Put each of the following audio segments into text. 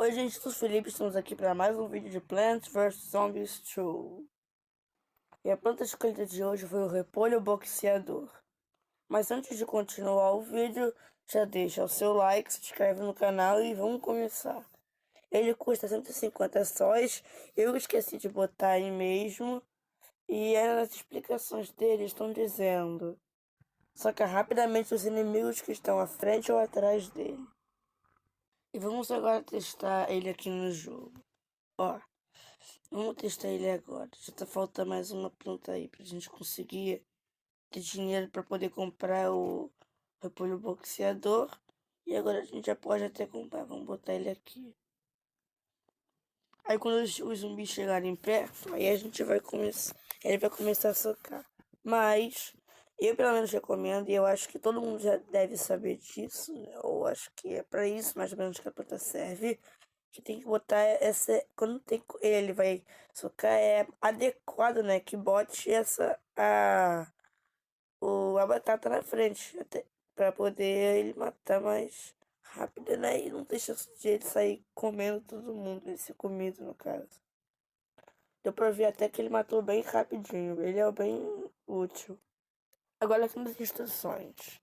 Oi gente, eu sou o Felipe, estamos aqui para mais um vídeo de Plants vs Zombies 2. E a planta escolhida de hoje foi o repolho boxeador. Mas antes de continuar o vídeo, já deixa o seu like, se inscreve no canal e vamos começar. Ele custa 150 sóis, eu esqueci de botar aí mesmo. E aí nas explicações dele estão dizendo: saca rapidamente os inimigos que estão à frente ou atrás dele. E vamos agora testar ele aqui no jogo. Ó. Vamos testar ele agora. Já tá faltando mais uma planta aí pra gente conseguir ter dinheiro pra poder comprar o repolho boxeador. E agora a gente já pode até comprar. Vamos botar ele aqui. Aí quando os zumbis chegarem perto, aí a gente vai começar. Ele vai começar a socar. Mas eu pelo menos recomendo, e eu acho que todo mundo já deve saber disso, né? Ou acho que é pra isso mais ou menos que a planta serve. Que tem que botar essa. Quando tem, ele vai socar, é adequado, né? Que bote a batata na frente. Até, pra poder ele matar mais rápido, né? E não deixa de ele sair comendo todo mundo. Ele ser comido, no caso. Deu pra ver até que ele matou bem rapidinho. Ele é bem útil. Agora aqui nas instruções.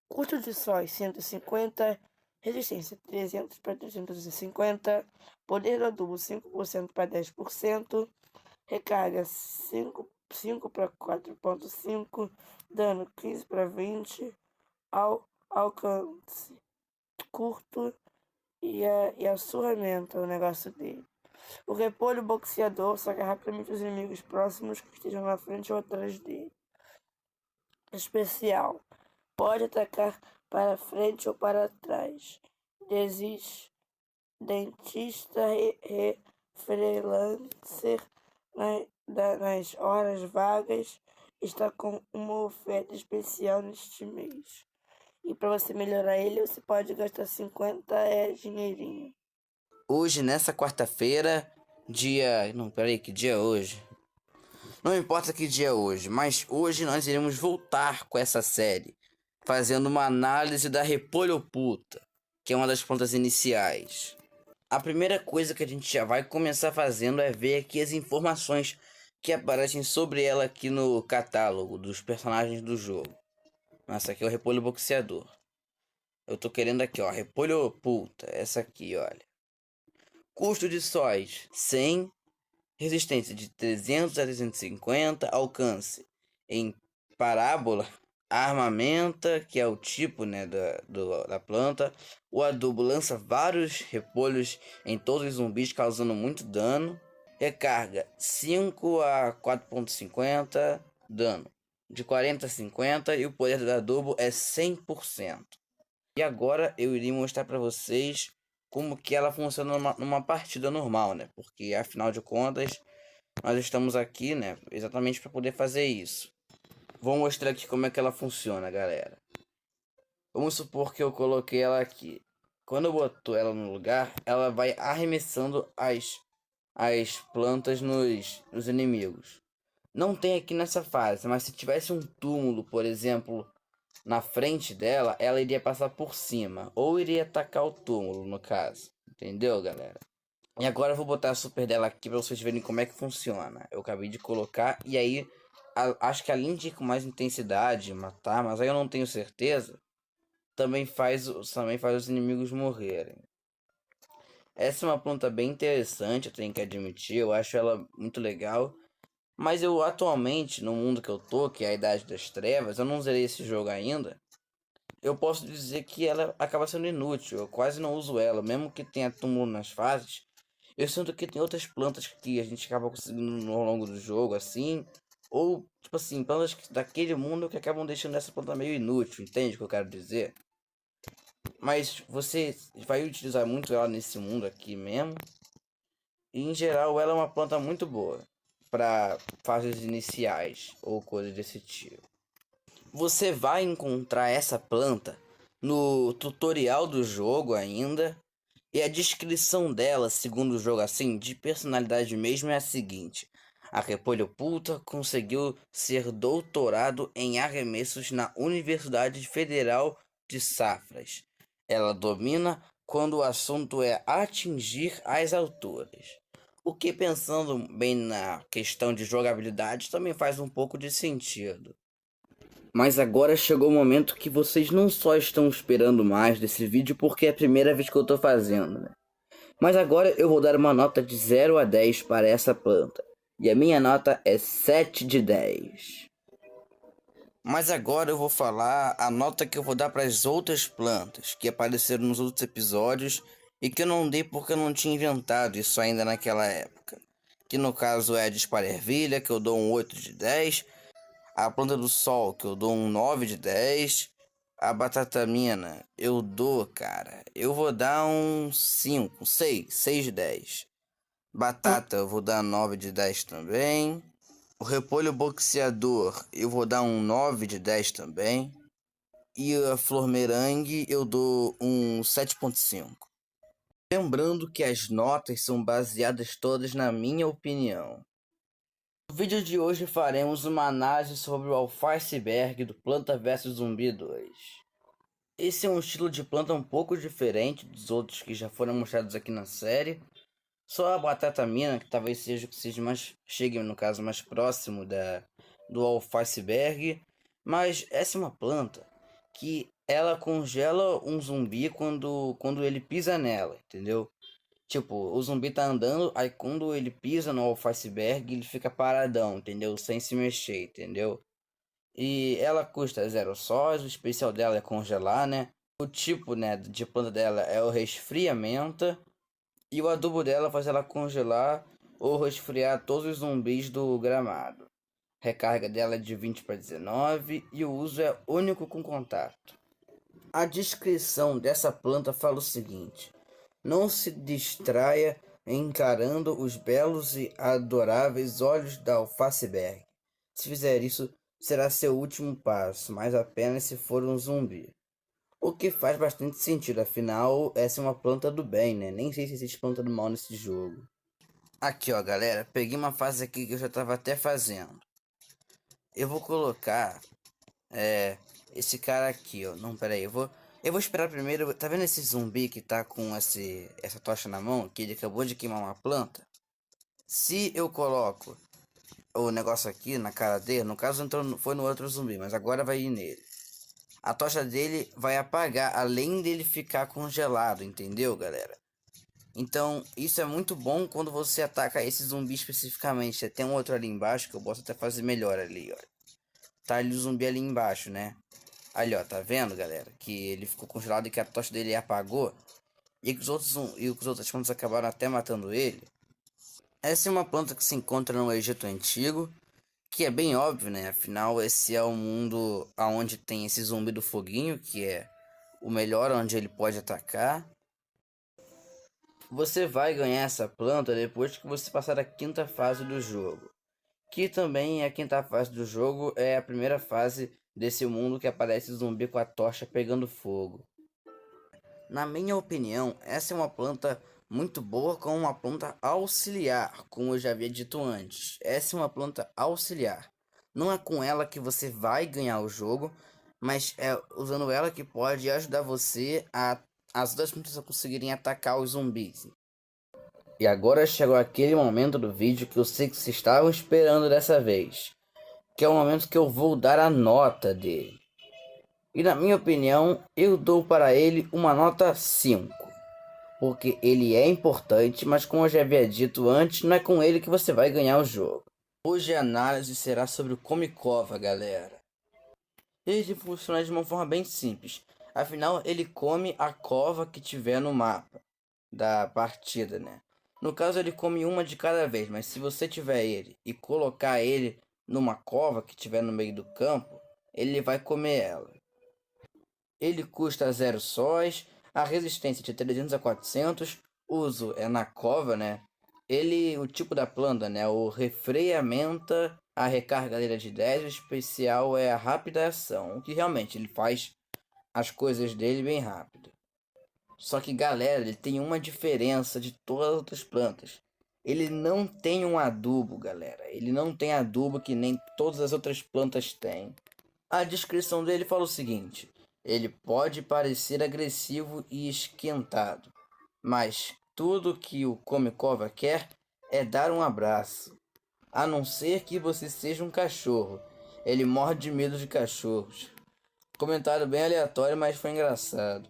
Custo de sóis 150, resistência 300 para 350, poder do adubo 5% para 10%, recarga 5 para 4.5, dano 15 para 20, alcance curto e a surramento o negócio dele. O repolho boxeador saca rapidamente os inimigos próximos que estejam na frente ou atrás dele. Especial. Pode atacar para frente ou para trás. Dentista freelancer nas horas vagas está com uma oferta especial neste mês. E para você melhorar ele, você pode gastar 50 dinheirinho. Hoje, nessa quarta-feira, dia. Não, peraí, que dia é hoje? Não importa que dia é hoje, mas hoje nós iremos voltar com essa série, fazendo uma análise da repolho puta, que é uma das plantas iniciais. A primeira coisa que a gente já vai começar fazendo é ver aqui as informações que aparecem sobre ela aqui no catálogo dos personagens do jogo. Nossa, aqui é o repolho boxeador. Eu tô querendo aqui, ó, repolho puta, essa aqui, olha. Custo de sóis 100, resistência de 300 a 350, alcance em parábola, armamenta, que é o tipo, né, da planta. O adubo lança vários repolhos em todos os zumbis, causando muito dano. Recarga 5 a 4.50, dano de 40 a 50 e o poder do adubo é 100%. E agora eu iria mostrar para vocês como que ela funciona numa partida normal, né? Porque afinal de contas, nós estamos aqui, né, exatamente para poder fazer isso. Vou mostrar aqui como é que ela funciona, galera. Vamos supor que eu coloquei ela aqui. Quando eu boto ela no lugar, ela vai arremessando as plantas nos inimigos. Não tem aqui nessa fase, mas se tivesse um túmulo, por exemplo, na frente dela, ela iria passar por cima. Ou iria atacar o túmulo, no caso. Entendeu, galera? E agora eu vou botar a super dela aqui pra vocês verem como é que funciona. Eu acabei de colocar e aí acho que além de ir com mais intensidade, matar, mas aí eu não tenho certeza, também faz os inimigos morrerem. Essa é uma planta bem interessante, eu tenho que admitir, eu acho ela muito legal. Mas eu atualmente, no mundo que eu tô, que é a Idade das Trevas, eu não zerei esse jogo ainda. Eu posso dizer que ela acaba sendo inútil, eu quase não uso ela, mesmo que tenha túmulo nas fases. Eu sinto que tem outras plantas que a gente acaba conseguindo ao longo do jogo, assim. Ou, tipo assim, plantas daquele mundo que acabam deixando essa planta meio inútil, entende o que eu quero dizer? Mas você vai utilizar muito ela nesse mundo aqui mesmo. E em geral ela é uma planta muito boa para fases iniciais ou coisas desse tipo. Você vai encontrar essa planta no tutorial do jogo ainda. E a descrição dela, segundo o jogo assim, de personalidade mesmo é a seguinte: a Repolho Puta conseguiu ser doutorado em arremessos na Universidade Federal de Safras. Ela domina quando o assunto é atingir as alturas. O que, pensando bem na questão de jogabilidade, também faz um pouco de sentido. Mas agora chegou o momento que vocês não só estão esperando mais desse vídeo porque é a primeira vez que eu tô fazendo, né? Mas agora eu vou dar uma nota de 0 a 10 para essa planta. E a minha nota é 7 de 10. Mas agora eu vou falar a nota que eu vou dar para as outras plantas que apareceram nos outros episódios e que eu não dei porque eu não tinha inventado isso ainda naquela época. Que no caso é a Disparervilha, que eu dou um 8 de 10. A planta do sol, que eu dou um 9 de 10. A batatamina, eu dou, cara, eu vou dar um 5, 6 de 10. Batata, eu vou dar 9 de 10 também. O repolho boxeador, eu vou dar um 9 de 10 também. E a flor merengue, eu dou um 7,5. Lembrando que as notas são baseadas todas na minha opinião. No vídeo de hoje faremos uma análise sobre o Alfaceberg do Planta vs Zumbi 2. Esse é um estilo de planta um pouco diferente dos outros que já foram mostrados aqui na série. Só a batatamina, que talvez seja o que seja mais, chegue no caso mais próximo do Alfaceberg. Mas essa é uma planta que ela congela um zumbi quando ele pisa nela, entendeu? Tipo, o zumbi tá andando, aí quando ele pisa no Alfaceberg, ele fica paradão, entendeu? Sem se mexer, entendeu? E ela custa 0 sóis, o especial dela é congelar, né? O tipo, né, de planta dela é o resfriamento. E o adubo dela faz ela congelar ou resfriar todos os zumbis do gramado. Recarga dela é de 20 para 19 e o uso é único com contato. A descrição dessa planta fala o seguinte: não se distraia encarando os belos e adoráveis olhos da Alfaceberg. Se fizer isso, será seu último passo, mas apenas se for um zumbi. O que faz bastante sentido, afinal, essa é uma planta do bem, né? Nem sei se existe planta do mal nesse jogo. Aqui, ó, galera, peguei uma fase aqui que eu já tava até fazendo. Eu vou colocar, esse cara aqui, ó. Não, pera aí, eu vou esperar primeiro. Tá vendo esse zumbi que tá com essa tocha na mão, que ele acabou de queimar uma planta? Se eu coloco o negócio aqui na cara dele, no caso foi no outro zumbi, mas agora vai ir nele. A tocha dele vai apagar, além dele ficar congelado, entendeu, galera? Então, isso é muito bom quando você ataca esse zumbi especificamente. Tem um outro ali embaixo que eu posso até fazer melhor ali, ó. Tá ali o zumbi ali embaixo, né? Ali, ó, tá vendo, galera? Que ele ficou congelado e que a tocha dele apagou. E que os outros plantas acabaram até matando ele. Essa é uma planta que se encontra no Egito Antigo, que é bem óbvio, né? Afinal, esse é o mundo onde tem esse zumbi do foguinho, que é o melhor onde ele pode atacar. Você vai ganhar essa planta depois que você passar a quinta fase do jogo. Que também a quinta fase do jogo é a primeira fase desse mundo que aparece zumbi com a tocha pegando fogo. Na minha opinião, essa é uma planta muito boa como uma planta auxiliar, como eu já havia dito antes. Essa é uma planta auxiliar. Não é com ela que você vai ganhar o jogo, mas é usando ela que pode ajudar você as outras plantas a conseguirem atacar os zumbis. E agora chegou aquele momento do vídeo que eu sei que vocês estavam esperando dessa vez, que é o momento que eu vou dar a nota dele. E na minha opinião, eu dou para ele uma nota 5. Porque ele é importante, mas como eu já havia dito antes, não é com ele que você vai ganhar o jogo. Hoje a análise será sobre o Come-Cova, galera. Ele funciona de uma forma bem simples. Afinal, ele come a cova que tiver no mapa da partida, né? No caso, ele come uma de cada vez, mas se você tiver ele e colocar ele numa cova que tiver no meio do campo, ele vai comer ela. Ele custa 0 sóis, a resistência de 300 a 400, uso é na cova, né? O tipo da planta, né? O refreamento, a recarga dele é de 10, o especial é a rápida ação, o que realmente ele faz as coisas dele bem rápido. Só que, galera, ele tem uma diferença de todas as outras plantas. Ele não tem um adubo, galera. Ele não tem adubo que nem todas as outras plantas têm. A descrição dele fala o seguinte: ele pode parecer agressivo e esquentado, Mas tudo que o Come-Cova quer é dar um abraço. A não ser que você seja um cachorro. Ele morre de medo de cachorros. Comentário bem aleatório, mas foi engraçado.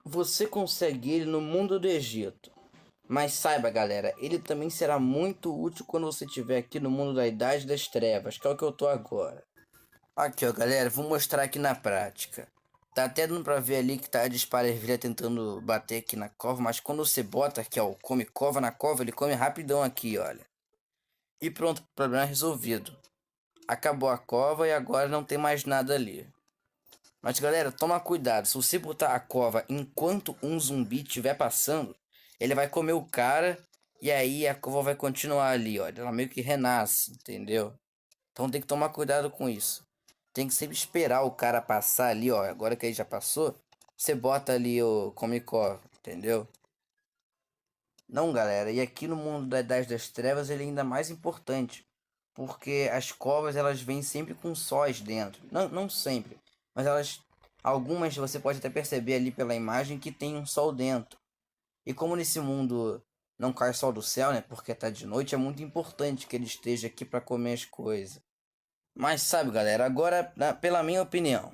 Você consegue ele no mundo do Egito. Mas saiba, galera, ele também será muito útil quando você estiver aqui no mundo da Idade das Trevas, que é o que eu tô agora. Aqui, ó, galera, vou mostrar aqui na prática. Tá até dando pra ver ali que tá a dispara ervilha tentando bater aqui na cova, mas quando você bota aqui, ó, come cova na cova, ele come rapidão aqui, olha. E pronto, problema resolvido. Acabou a cova e agora não tem mais nada ali. Mas galera, toma cuidado, se você botar a cova enquanto um zumbi estiver passando, ele vai comer o cara e aí a cova vai continuar ali, ó. Ela meio que renasce, entendeu? Então tem que tomar cuidado com isso. Tem que sempre esperar o cara passar ali, ó. Agora que ele já passou, você bota ali o come cova, entendeu? Não, galera, e aqui no mundo da Idade das Trevas ele é ainda mais importante. Porque as covas elas vêm sempre com sóis dentro. Não sempre, mas elas. Algumas você pode até perceber ali pela imagem que tem um sol dentro. E como nesse mundo não cai sol do céu, né? Porque tá de noite, é muito importante que ele esteja aqui para comer as coisas. Mas sabe, galera, agora, pela minha opinião,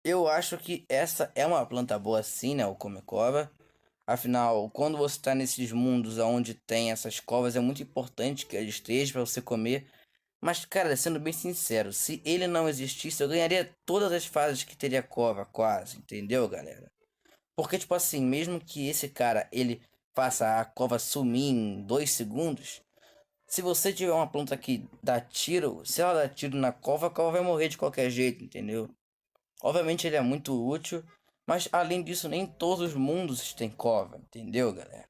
eu acho que essa é uma planta boa sim, né? O come-cova. Afinal, quando você está nesses mundos onde tem essas covas, é muito importante que ele esteja para você comer. Mas, cara, sendo bem sincero, se ele não existisse, eu ganharia todas as fases que teria cova, quase, entendeu, galera? Porque, tipo assim, mesmo que esse cara, ele faça a cova sumir em 2 segundos, se você tiver uma planta que dá tiro, se ela dá tiro na cova, a cova vai morrer de qualquer jeito, entendeu? Obviamente ele é muito útil, mas além disso, nem todos os mundos têm cova, entendeu, galera?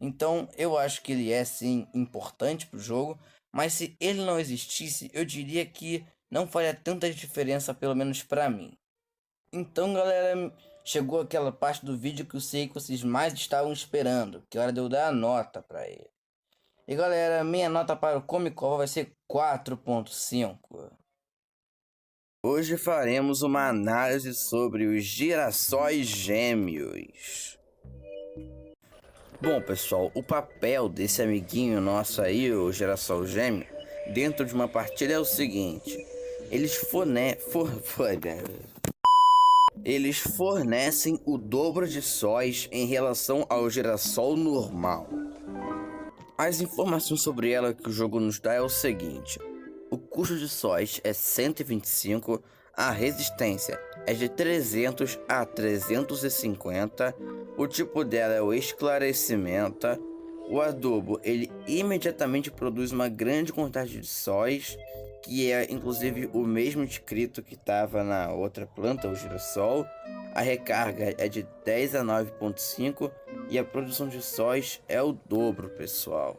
Então eu acho que ele é sim importante pro jogo, mas se ele não existisse, eu diria que não faria tanta diferença, pelo menos pra mim. Então, galera, chegou aquela parte do vídeo que eu sei que vocês mais estavam esperando, que é hora de eu dar a nota pra ele. E galera, minha nota para o Come-Cova vai ser 4.5. Hoje faremos uma análise sobre os girassóis gêmeos. Bom, pessoal, o papel desse amiguinho nosso aí, o girassol gêmeo, dentro de uma partida é o seguinte: eles eles fornecem o dobro de sóis em relação ao girassol normal. As informações sobre ela que o jogo nos dá é o seguinte: o custo de sóis é 125, a resistência é de 300 a 350, o tipo dela é o esclarecimento, o adubo ele imediatamente produz uma grande quantidade de sóis, que é inclusive o mesmo escrito que estava na outra planta, o girassol. A recarga é de 10 a 9.5 e a produção de sóis é o dobro, pessoal.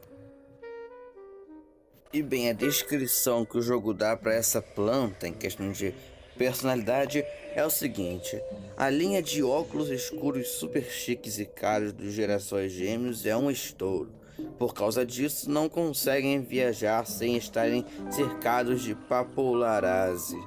E bem, a descrição que o jogo dá para essa planta em questão de personalidade é o seguinte: a linha de óculos escuros super chiques e caros dos girassóis gêmeos é um estouro. Por causa disso, não conseguem viajar sem estarem cercados de paparazzi.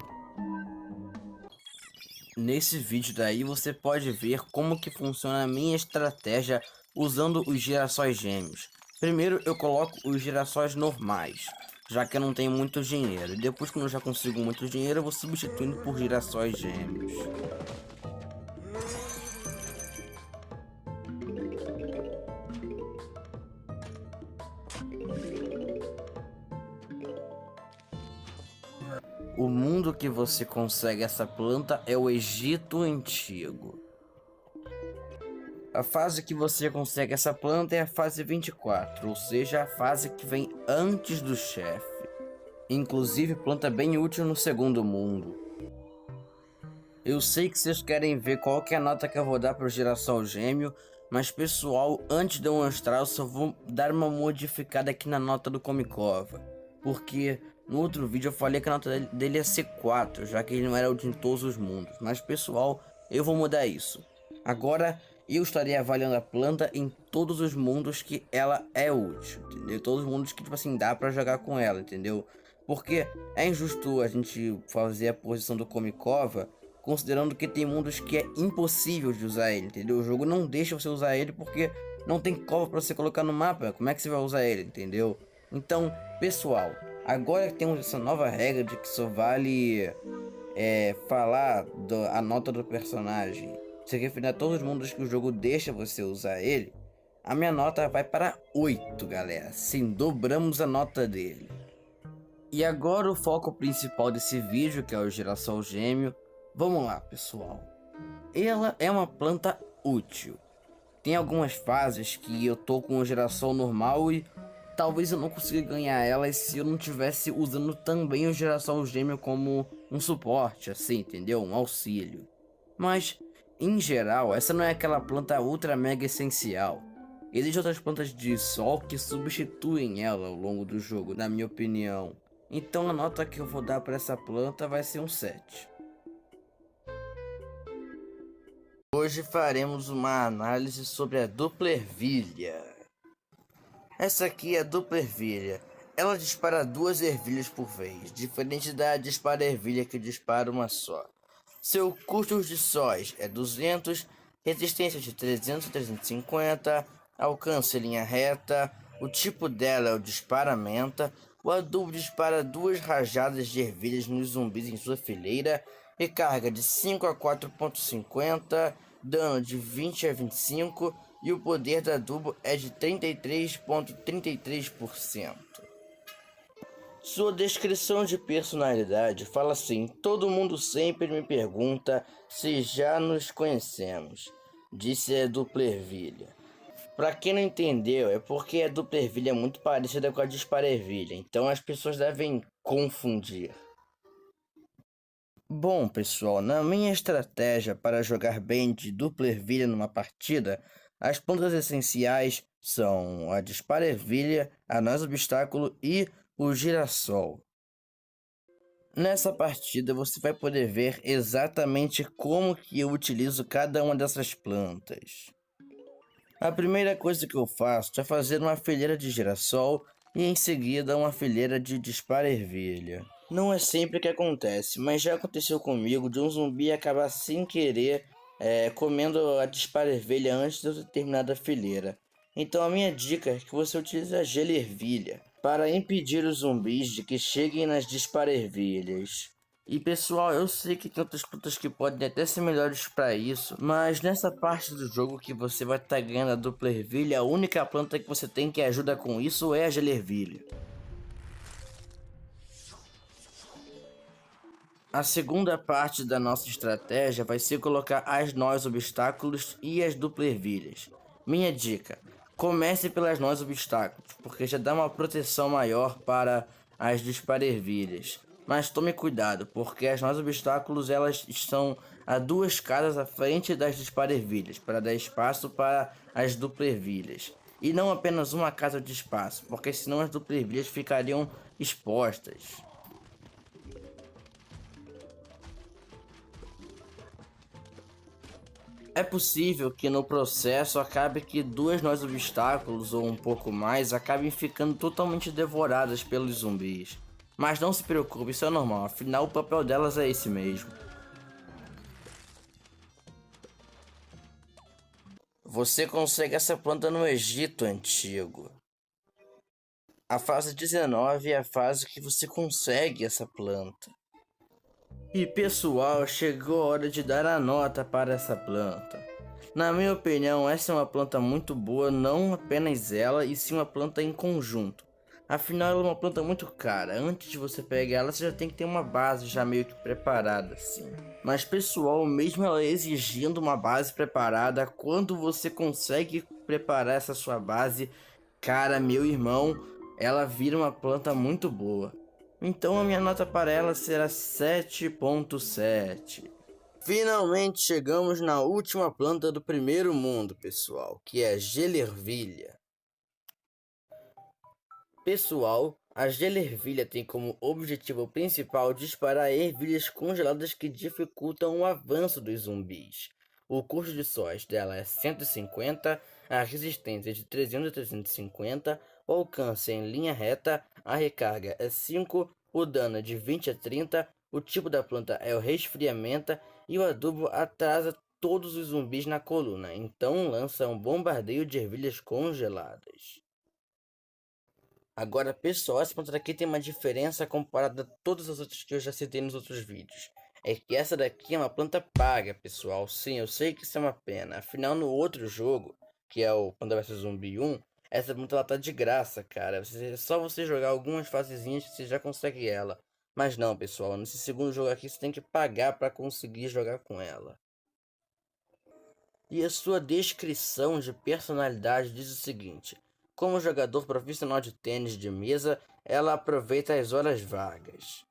Nesse vídeo daí você pode ver como que funciona a minha estratégia usando os girassóis gêmeos. Primeiro eu coloco os girassóis normais, já que eu não tenho muito dinheiro. E depois, quando eu já consigo muito dinheiro, eu vou substituindo por girassóis gêmeos. O mundo que você consegue essa planta é o Egito Antigo. A fase que você consegue essa planta é a fase 24, ou seja, a fase que vem antes do chefe. Inclusive, planta bem útil no segundo mundo. Eu sei que vocês querem ver qual que é a nota que eu vou dar para o girassol gêmeo, mas pessoal, antes de eu mostrar, eu só vou dar uma modificada aqui na nota do Come-Cova. Porque no outro vídeo eu falei que a nota dele ia ser 4, já que ele não era o de todos os mundos. Mas pessoal, eu vou mudar isso. Agora eu estarei avaliando a planta em todos os mundos que ela é útil, entendeu? Todos os mundos que, tipo assim, dá pra jogar com ela, entendeu? Porque é injusto a gente fazer a posição do Come-Cova considerando que tem mundos que é impossível de usar ele, entendeu? O jogo não deixa você usar ele porque não tem cova para você colocar no mapa. Como é que você vai usar ele, entendeu? Então, pessoal, agora que temos essa nova regra de que só vale falar a nota do personagem, se referir a todos os mundos que o jogo deixa você usar ele, a minha nota vai para 8, galera. Sim, dobramos a nota dele. E agora o foco principal desse vídeo, que é o Girassol Gêmeo. Vamos lá, pessoal. Ela é uma planta útil. Tem algumas fases que eu tô com o Girassol normal e talvez eu não consiga ganhar elas se eu não tivesse usando também o Girassol Gêmeo como um suporte, assim, entendeu? Um auxílio. Mas, em geral, essa não é aquela planta ultra mega essencial. Existem outras plantas de sol que substituem ela ao longo do jogo, na minha opinião. Então a nota que eu vou dar para essa planta vai ser um 7. Hoje faremos uma análise sobre a dupla ervilha. Essa aqui é a dupla ervilha. Ela dispara 2 ervilhas por vez, diferente da dispara ervilha que dispara uma só. Seu custo de sóis é 200, resistência de 300 a 350, alcance em linha reta, o tipo dela é o disparamenta, o adubo dispara 2 rajadas de ervilhas nos zumbis em sua fileira, recarga de 5 a 4,50, dano de 20 a 25 e o poder do adubo é de 33,33%. Sua descrição de personalidade fala assim: todo mundo sempre me pergunta se já nos conhecemos, disse a dupla ervilha. Pra quem não entendeu, é porque a dupla ervilha é muito parecida com a dispara ervilha, então as pessoas devem confundir. Bom, pessoal, na minha estratégia para jogar bem de dupla ervilha numa partida, as plantas essenciais são a dispara ervilha, a noz obstáculo e o girassol. Nessa partida você vai poder ver exatamente como que eu utilizo cada uma dessas plantas. A primeira coisa que eu faço é fazer uma fileira de girassol e em seguida uma fileira de dispara ervilha. Não é sempre que acontece, mas já aconteceu comigo de um zumbi acabar sem querer comendo a dispara ervilha antes de eu ter terminado a fileira. Então a minha dica é que você utilize a gelo ervilha para impedir os zumbis de que cheguem nas dispara ervilhas. E pessoal, eu sei que tem outras plantas que podem até ser melhores para isso, mas nessa parte do jogo que você vai estar ganhando a dupla ervilha, a única planta que você tem que ajuda com isso é a gelo ervilha. A segunda parte da nossa estratégia vai ser colocar as nós obstáculos e as dupla ervilhas. Minha dica: comece pelas nós obstáculos, porque já dá uma proteção maior para as dispara ervilhas. Mas tome cuidado, porque as nós obstáculos elas estão a 2 casas à frente das dispara ervilhas, para dar espaço para as dupla ervilhas. E não apenas uma casa de espaço, porque senão as dupla ervilhas ficariam expostas. É possível que no processo acabe que 2 nós obstáculos ou um pouco mais acabem ficando totalmente devoradas pelos zumbis. Mas não se preocupe, isso é normal, afinal o papel delas é esse mesmo. Você consegue essa planta no Egito Antigo. A fase 19 é a fase que você consegue essa planta. E pessoal, chegou a hora de dar a nota para essa planta. Na minha opinião, essa é uma planta muito boa, não apenas ela, e sim uma planta em conjunto. Afinal, ela é uma planta muito cara. Antes de você pegar ela, você já tem que ter uma base já meio que preparada, assim. Mas pessoal, mesmo ela exigindo uma base preparada, quando você consegue preparar essa sua base, cara, meu irmão, ela vira uma planta muito boa. Então a minha nota para ela será 7,7. Finalmente chegamos na última planta do primeiro mundo, pessoal, que é a gelervilha. Pessoal, a gelervilha tem como objetivo principal disparar ervilhas congeladas que dificultam o avanço dos zumbis. O custo de sóis dela é 150, a resistência é de 300 a 350, o alcance em linha reta, a recarga é 5, o dano é de 20 a 30, o tipo da planta é o resfriamento e o adubo atrasa todos os zumbis na coluna, então lança um bombardeio de ervilhas congeladas. Agora, pessoal, essa planta daqui tem uma diferença comparada a todas as outras que eu já citei nos outros vídeos. É que essa daqui é uma planta paga, pessoal. Sim, eu sei que isso é uma pena. Afinal, no outro jogo, que é o Planta vs Zumbi 1, essa planta ela tá de graça, cara. É só você jogar algumas fasezinhas que você já consegue ela. Mas não, pessoal, nesse segundo jogo aqui você tem que pagar para conseguir jogar com ela. E a sua descrição de personalidade diz o seguinte: como jogador profissional de tênis de mesa, ela aproveita as horas vagas.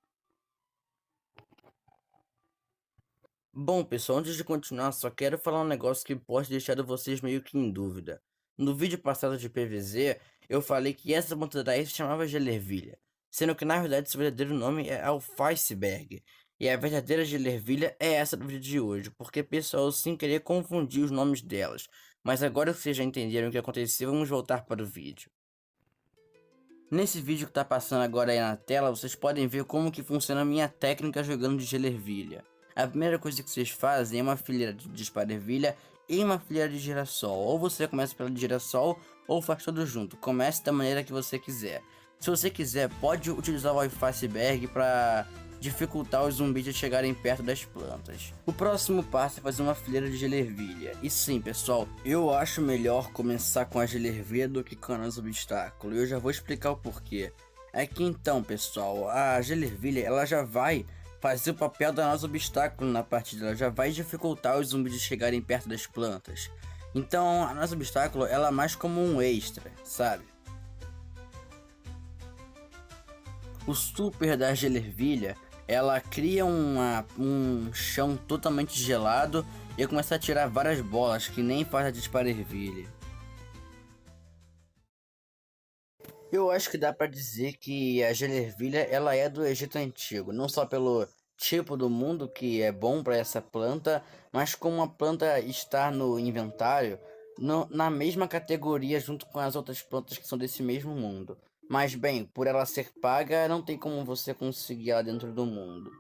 Bom, pessoal, antes de continuar, só quero falar um negócio que pode deixar vocês meio que em dúvida. No vídeo passado de PVZ, eu falei que essa planta daí se chamava Gelervilha, sendo que na verdade seu verdadeiro nome é Alfaceberg. E a verdadeira Gelervilha é essa do vídeo de hoje, porque pessoal, sem querer confundir os nomes delas. Mas agora que vocês já entenderam o que aconteceu, vamos voltar para o vídeo. Nesse vídeo que tá passando agora aí na tela, vocês podem ver como que funciona a minha técnica jogando de Gelervilha. A primeira coisa que vocês fazem é uma fileira de esparervilha e uma fileira de girassol. Ou você começa pela de girassol ou faz tudo junto. Comece da maneira que você quiser. Se você quiser, pode utilizar o Alfaceberg para dificultar os zumbis de chegarem perto das plantas. O próximo passo é fazer uma fileira de gelervilha. E sim, pessoal, eu acho melhor começar com a gelervilha do que com a nosso obstáculo. E eu já vou explicar o porquê. É que então, pessoal, a gelervilha ela já vai fazer o papel da nossa obstáculo na partida, ela já vai dificultar os zumbis de chegarem perto das plantas. Então a nossa obstáculo ela é mais como um extra, sabe? O super da gelervilha ela cria um chão totalmente gelado e começa a tirar várias bolas que nem faz a disparervilha. Eu acho que dá pra dizer que a gelervilha ela é do Egito Antigo, não só pelo tipo do mundo que é bom para essa planta, mas como a planta estar no inventário na mesma categoria junto com as outras plantas que são desse mesmo mundo. Mas bem, por ela ser paga, não tem como você conseguir ela dentro do mundo.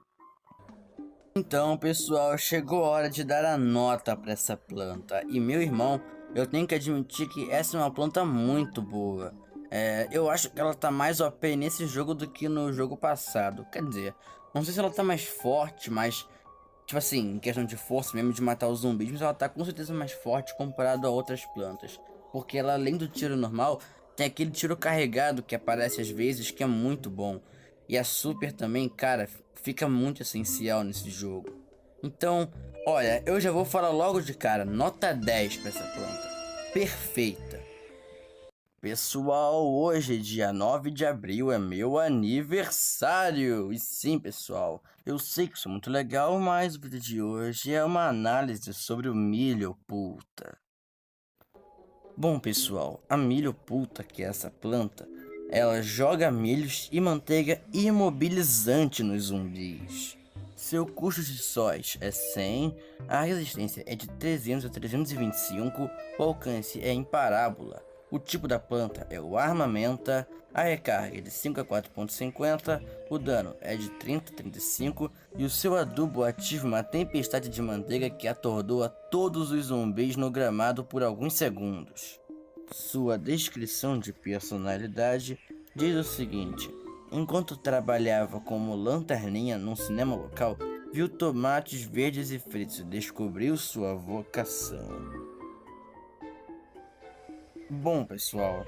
Então, pessoal, chegou a hora de dar a nota para essa planta. E meu irmão, eu tenho que admitir que essa é uma planta muito boa. Eu acho que ela tá mais OP nesse jogo do que no jogo passado. Quer dizer, não sei se ela tá mais forte, mas tipo assim, em questão de força mesmo de matar os zumbis, mas ela tá com certeza mais forte comparado a outras plantas. Porque ela, além do tiro normal, tem aquele tiro carregado que aparece às vezes, que é muito bom. E a super também, cara, fica muito essencial nesse jogo. Então, olha, eu já vou falar logo de cara, nota 10 pra essa planta. Perfeita. Pessoal, hoje, dia 9 de abril, é meu aniversário! E sim, pessoal, eu sei que isso é muito legal, mas o vídeo de hoje é uma análise sobre o milho pulta. Bom, pessoal, a milho pulta, que é essa planta, ela joga milhos e manteiga imobilizante nos zumbis. Seu custo de sóis é 100, a resistência é de 300 a 325, o alcance é em parábola. O tipo da planta é o armamenta, a recarga é de 5 a 4.50, o dano é de 30 a 35 e o seu adubo ativa uma tempestade de manteiga que atordoa todos os zumbis no gramado por alguns segundos. Sua descrição de personalidade diz o seguinte: enquanto trabalhava como lanterninha num cinema local, viu tomates verdes e fritos e descobriu sua vocação. Bom, pessoal,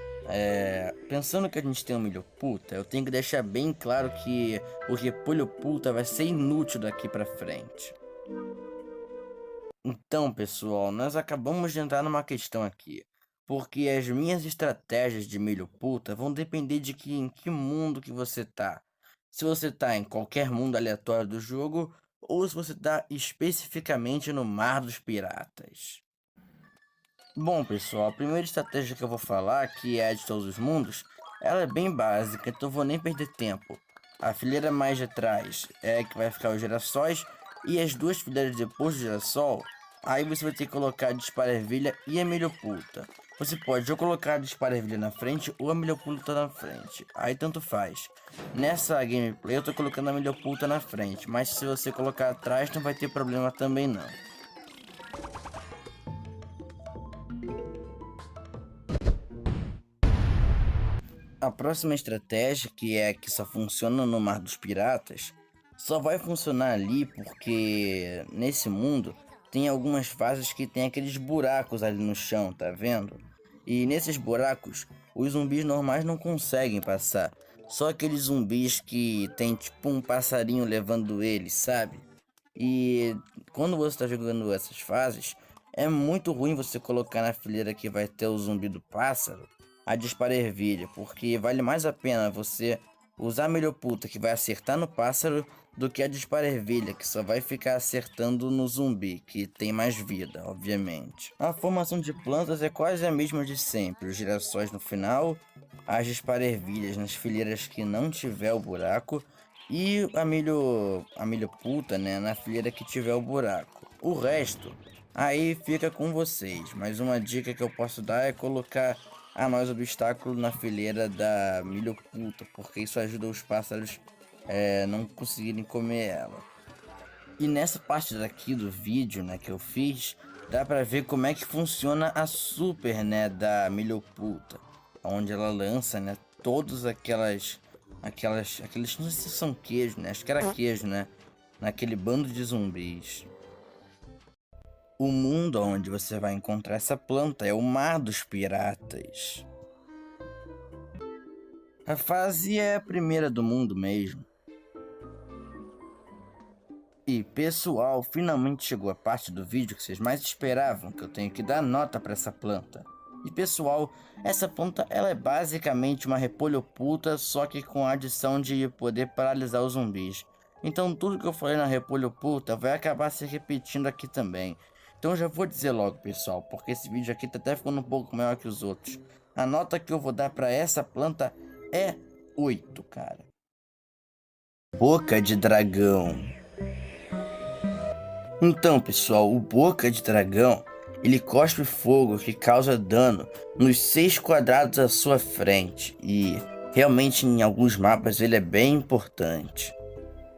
pensando que a gente tem um milho puta, eu tenho que deixar bem claro que o repolho puta vai ser inútil daqui pra frente. Então, pessoal, nós acabamos de entrar numa questão aqui, porque as minhas estratégias de milho puta vão depender de em que mundo que você tá. Se você tá em qualquer mundo aleatório do jogo, ou se você tá especificamente no Mar dos Piratas. Bom, pessoal, a primeira estratégia que eu vou falar, que é a de todos os mundos, ela é bem básica, então eu vou nem perder tempo. A fileira mais de trás é que vai ficar os girassóis, e as duas fileiras depois do girassol, aí você vai ter que colocar a disparervilha e a milho pulta. Você pode ou colocar a disparervilha na frente ou a milho pulta na frente, aí tanto faz. Nessa gameplay eu tô colocando a milho pulta na frente, mas se você colocar atrás não vai ter problema também não. A próxima estratégia, que é a que só funciona no Mar dos Piratas, só vai funcionar ali porque nesse mundo tem algumas fases que tem aqueles buracos ali no chão, tá vendo? E nesses buracos, os zumbis normais não conseguem passar. Só aqueles zumbis que tem tipo um passarinho levando eles, sabe? E quando você tá jogando essas fases, é muito ruim você colocar na fileira que vai ter o zumbi do pássaro a dispara ervilha, porque vale mais a pena você usar a melhoputa que vai acertar no pássaro do que a dispara ervilha, que só vai ficar acertando no zumbi, que tem mais vida, obviamente. A formação de plantas é quase a mesma de sempre, os girassóis no final, as dispara ervilhas nas fileiras que não tiver o buraco, e a milhoputa, né, na fileira que tiver o buraco. O resto, aí fica com vocês, mas uma dica que eu posso dar é colocar a noz obstáculo na fileira da milhoputa, porque isso ajuda os pássaros não conseguirem comer ela. E nessa parte daqui do vídeo, né, que eu fiz, dá pra ver como é que funciona a super, né, da milhoputa, onde ela lança, né, todos aqueles, não sei se são queijo, né, acho que era queijo, né, naquele bando de zumbis. O mundo onde você vai encontrar essa planta é o Mar dos Piratas. A fase é a primeira do mundo mesmo. E pessoal, finalmente chegou a parte do vídeo que vocês mais esperavam, que eu tenho que dar nota para essa planta. E pessoal, essa planta ela é basicamente uma repolho oculta, só que com a adição de poder paralisar os zumbis. Então tudo que eu falei na repolho oculta vai acabar se repetindo aqui também. Então eu já vou dizer logo pessoal, porque esse vídeo aqui tá até ficando um pouco maior que os outros. A nota que eu vou dar para essa planta é 8, cara. Boca de dragão. Então pessoal, o Boca de Dragão, ele cospe fogo que causa dano nos 6 quadrados à sua frente e realmente em alguns mapas ele é bem importante.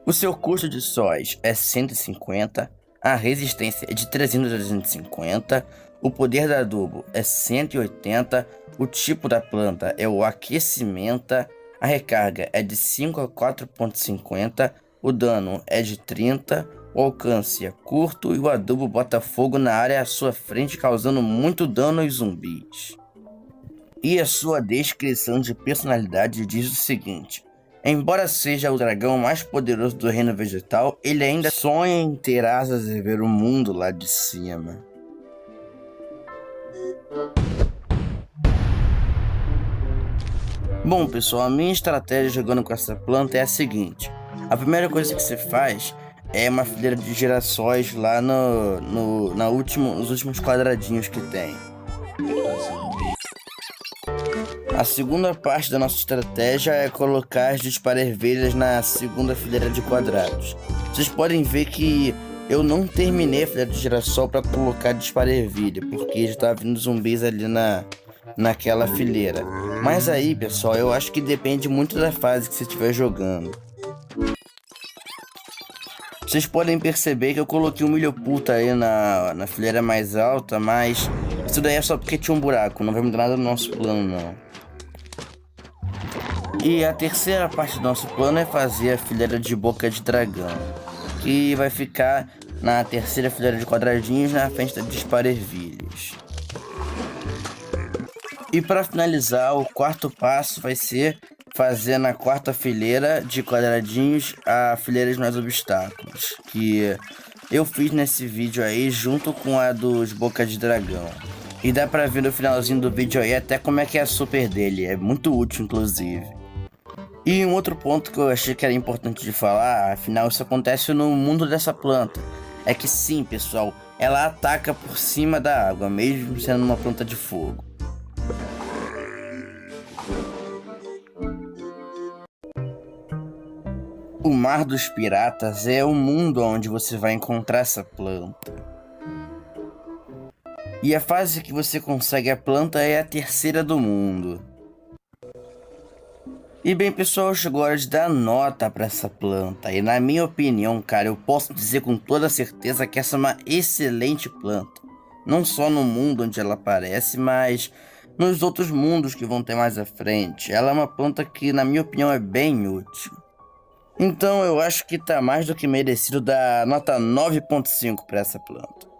O seu custo de sóis é 150, a resistência é de 300 a 250, o poder da adubo é 180, o tipo da planta é o aquecimento, a recarga é de 5 a 4.50, o dano é de 30, o alcance é curto e o adubo bota fogo na área à sua frente, causando muito dano aos zumbis. E a sua descrição de personalidade diz o seguinte: embora seja o dragão mais poderoso do reino vegetal, ele ainda sonha em ter asas e ver o mundo lá de cima. Bom pessoal, a minha estratégia jogando com essa planta é a seguinte: a primeira coisa que você faz é uma fileira de girassóis lá nos últimos quadradinhos que tem. A segunda parte da nossa estratégia é colocar as disparervilhas na segunda fileira de quadrados. Vocês podem ver que eu não terminei a fileira de girassol para colocar disparervilha, porque já estava vindo zumbis ali naquela fileira. Mas aí pessoal, eu acho que depende muito da fase que você estiver jogando. Vocês podem perceber que eu coloquei um milhoputa aí na fileira mais alta, mas isso daí é só porque tinha um buraco, não vai mudar nada no nosso plano não. E a terceira parte do nosso plano é fazer a fileira de Boca de Dragão, que vai ficar na terceira fileira de quadradinhos na frente da disparervilhas. E para finalizar, o quarto passo vai ser fazer na quarta fileira de quadradinhos a fileira de mais obstáculos, que eu fiz nesse vídeo aí junto com a dos Boca de Dragão. E dá pra ver no finalzinho do vídeo aí até como é que é a super dele, é muito útil inclusive. E um outro ponto que eu achei que era importante de falar, afinal isso acontece no mundo dessa planta, é que sim pessoal, ela ataca por cima da água, mesmo sendo uma planta de fogo. O Mar dos Piratas é o mundo onde você vai encontrar essa planta. E a fase que você consegue a planta é a terceira do mundo. E bem pessoal, chegou a hora de dar nota para essa planta. E na minha opinião, cara, eu posso dizer com toda certeza que essa é uma excelente planta. Não só no mundo onde ela aparece, mas nos outros mundos que vão ter mais à frente. Ela é uma planta que, na minha opinião, é bem útil. Então eu acho que tá mais do que merecido dar nota 9.5 para essa planta.